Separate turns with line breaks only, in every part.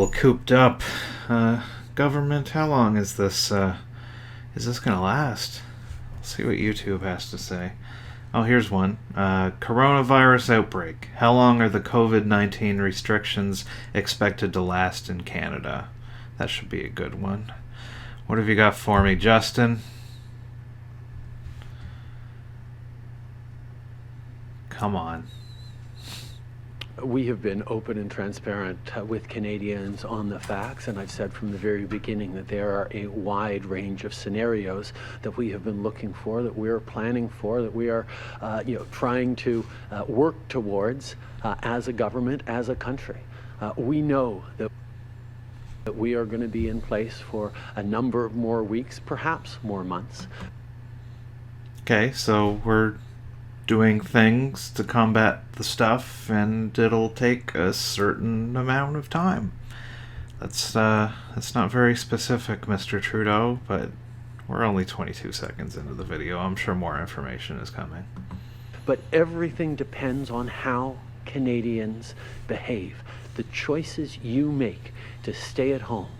people cooped up. Government, how long is this going to last? Let's see what YouTube has to say. Oh, here's one. Coronavirus outbreak. How long are the COVID-19 restrictions expected to last in Canada? That should be a good one. What have you got for me, Justin? Come on.
We have been open and transparent with Canadians on the facts, and I've said from the very beginning that there are a wide range of scenarios that we have been looking for, that we're planning for, that we are trying to work towards as a government, as a country. We know that we are going to be in place for a number of more weeks, perhaps more months.
Okay, so we're doing things to combat the stuff, and it'll take a certain amount of time. That's not very specific, Mr. Trudeau, but we're only 22 seconds into the video. I'm sure more information is coming.
But everything depends on how Canadians behave. The choices you make to stay at home,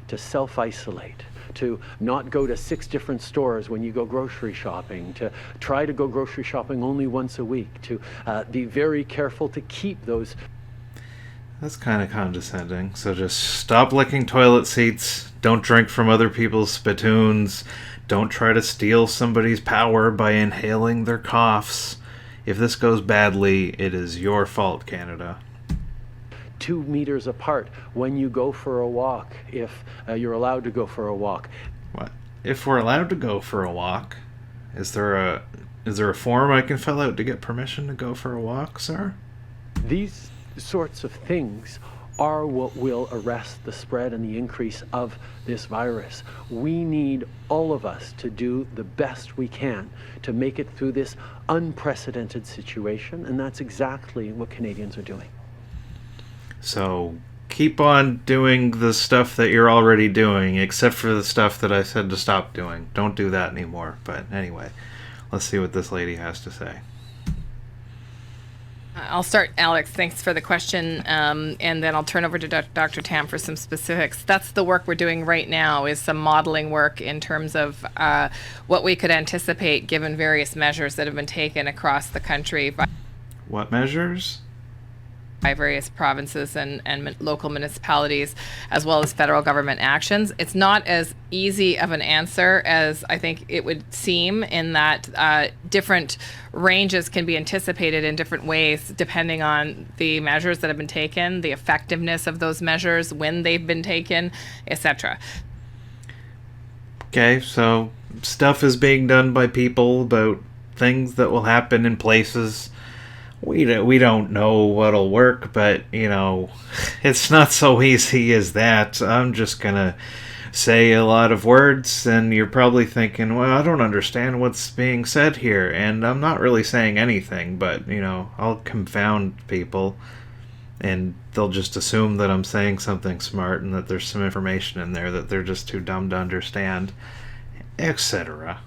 to self-isolate, to not go to 6 different stores when you go grocery shopping, to try to go grocery shopping only once a week, to be very careful to keep those.
That's kind of condescending. So just stop licking toilet seats, don't drink from other people's spittoons, don't try to steal somebody's power by inhaling their coughs. If this goes badly, it is your fault, Canada.
2 meters apart when you go for a walk, if you're allowed to go for a walk.
What? If we're allowed to go for a walk, is there a form I can fill out to get permission to go for a walk, sir?
These sorts of things are what will arrest the spread and the increase of this virus. We need all of us to do the best we can to make it through this unprecedented situation, and that's exactly what Canadians are doing.
So keep on doing the stuff that you're already doing, except for the stuff that I said to stop doing. Don't do that anymore. But anyway, let's see what this lady has to say.
I'll start, Alex. Thanks for the question, and then I'll turn over to Dr. Tam for some specifics. That's the work we're doing right now, is some modeling work in terms of what we could anticipate given various measures that have been taken across the country.
What measures?
By various provinces and local municipalities, as well as federal government actions. It's not as easy of an answer as I think it would seem, in that different ranges can be anticipated in different ways depending on the measures that have been taken, the effectiveness of those measures, when they've been taken, etc.
Okay, so stuff is being done by people about things that will happen in places. We don't know what'll work, but, it's not so easy as that. I'm just going to say a lot of words, and you're probably thinking, well, I don't understand what's being said here, and I'm not really saying anything, but, I'll confound people, and they'll just assume that I'm saying something smart and that there's some information in there that they're just too dumb to understand, etc.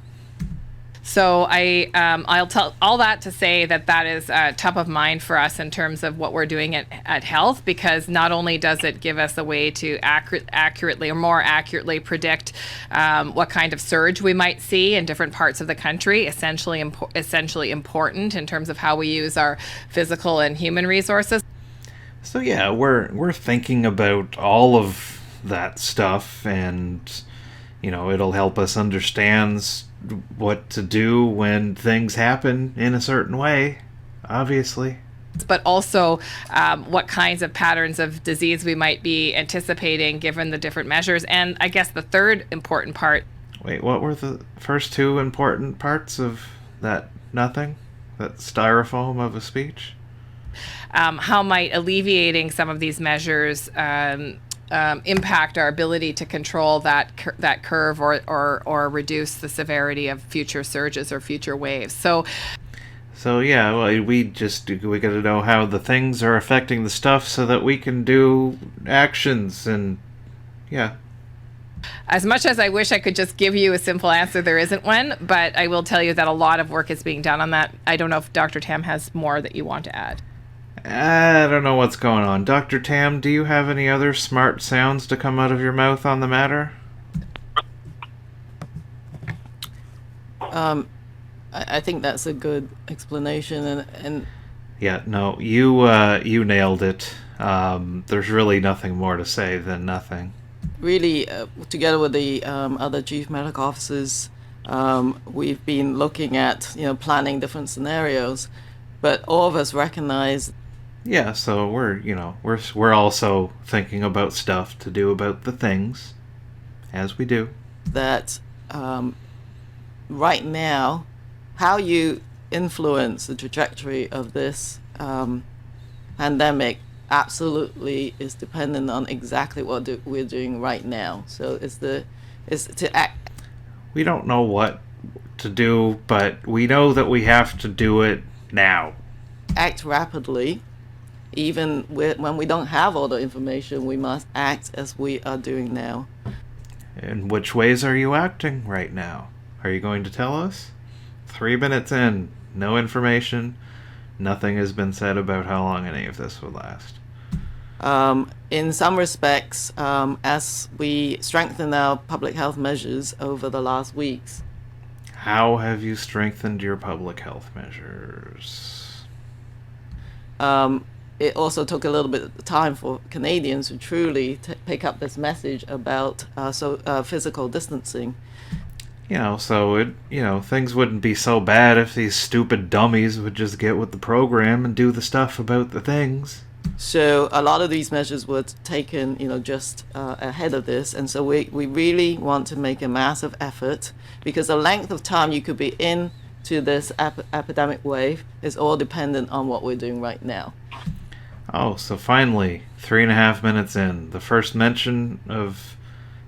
So I'll tell all that to say that is top of mind for us in terms of what we're doing at Health, because not only does it give us a way to accurately or more accurately predict what kind of surge we might see in different parts of the country, essentially important in terms of how we use our physical and human resources.
So yeah, we're thinking about all of that stuff, and it'll help us understand what to do when things happen in a certain way, obviously.
But also what kinds of patterns of disease we might be anticipating given the different measures. And I guess the third important part.
Wait, what were the first two important parts of that nothing? That styrofoam of a speech?
How might alleviating some of these measures impact our ability to control that curve or reduce the severity of future surges or future waves. So
yeah, well, we got to know how the things are affecting the stuff so that we can do actions, and yeah.
As much as I wish I could just give you a simple answer, there isn't one, but I will tell you that a lot of work is being done on that. I don't know if Dr. Tam has more that you want to add.
I don't know what's going on. Dr. Tam, do you have any other smart sounds to come out of your mouth on the matter?
I think that's a good explanation, and
Yeah, no, you nailed it. There's really nothing more to say than nothing.
really, together with the other chief medical officers, we've been looking at planning different scenarios, but all of us recognize
Yeah, so we're also thinking about stuff to do about the things, as we do.
that right now, how you influence the trajectory of this pandemic absolutely is dependent on exactly what we're doing right now. So it's to
We don't know what to do, but we know that we have to do it now.
act rapidly. Even when we don't have all the information, we must act as we are doing now.
In which ways are you acting right now? Are you going to tell us? 3 minutes in, no information. Nothing has been said about how long any of this would last.
In some respects, as we strengthen our public health measures over the last weeks,
How have you strengthened your public health measures?
it also took a little bit of time for Canadians to truly pick up this message about physical distancing.
Things wouldn't be so bad if these stupid dummies would just get with the program and do the stuff about the things.
So a lot of these measures were taken, just ahead of this, and so we really want to make a massive effort, because the length of time you could be in to this epidemic wave is all dependent on what we're doing right now.
Oh, so finally, 3.5 minutes in, the first mention of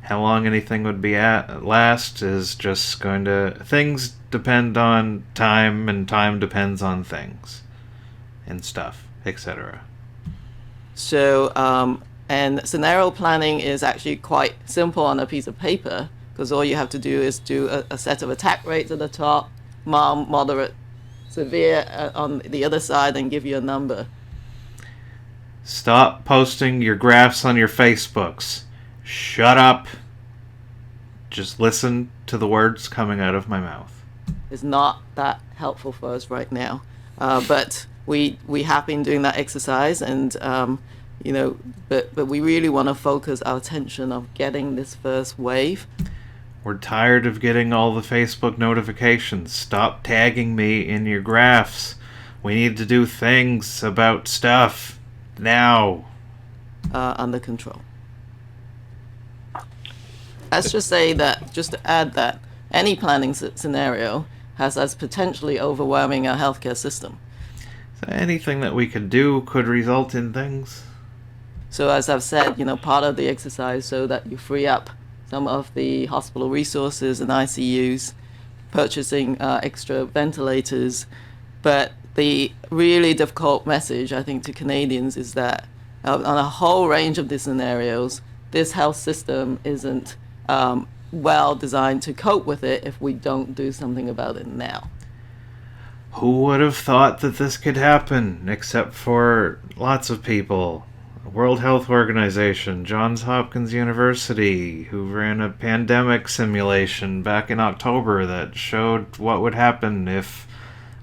how long anything would be last is just going to... Things depend on time, and time depends on things. And stuff, etc.
So, and scenario planning is actually quite simple on a piece of paper, because all you have to do is do a set of attack rates at the top, mild, moderate, severe on the other side, and give you a number.
Stop posting your graphs on your Facebooks. Shut up. Just listen to the words coming out of my mouth.
It's not that helpful for us right now, but we have been doing that exercise, and but we really want to focus our attention of getting this first wave.
We're tired of getting all the Facebook notifications. Stop tagging me in your graphs. We need to do things about stuff now.
Under control. Let's just say that, just to add that, any planning scenario has us potentially overwhelming our healthcare system.
So anything that we could do could result in things.
So as I've said, part of the exercise so that you free up some of the hospital resources and ICUs, purchasing extra ventilators. But the really difficult message, I think, to Canadians is that on a whole range of these scenarios, this health system isn't well designed to cope with it if we don't do something about it now.
Who would have thought that this could happen, except for lots of people? World Health Organization, Johns Hopkins University, who ran a pandemic simulation back in October that showed what would happen if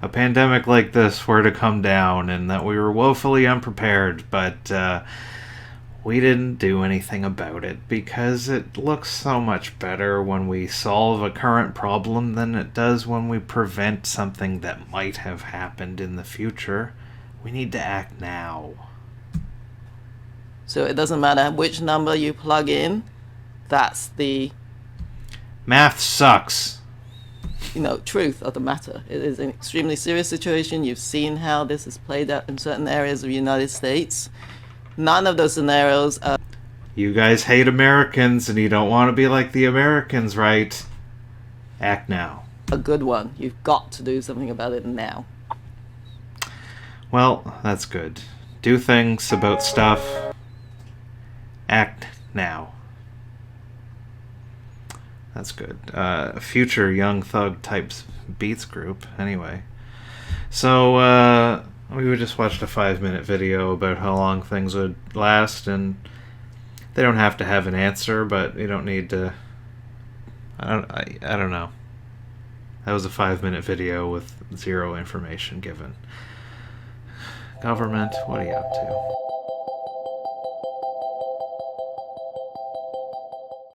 a pandemic like this were to come down, and that we were woefully unprepared, but we didn't do anything about it because it looks so much better when we solve a current problem than it does when we prevent something that might have happened in the future. We need to act now.
So it doesn't matter which number you plug in, that's the
Math sucks.
truth of the matter. It is an extremely serious situation. You've seen how this is played out in certain areas of the United States. None of those scenarios are
You guys hate Americans and you don't want to be like the Americans, right? Act now.
a good one. You've got to do something about it now.
Well, that's good. Do things about stuff. Act now. That's good. Future Young Thug types beats group. Anyway. So, we just watched a 5-minute video about how long things would last, and they don't have to have an answer, but you don't need to. I don't know. That was a 5-minute video with zero information given. Government, what are you up to?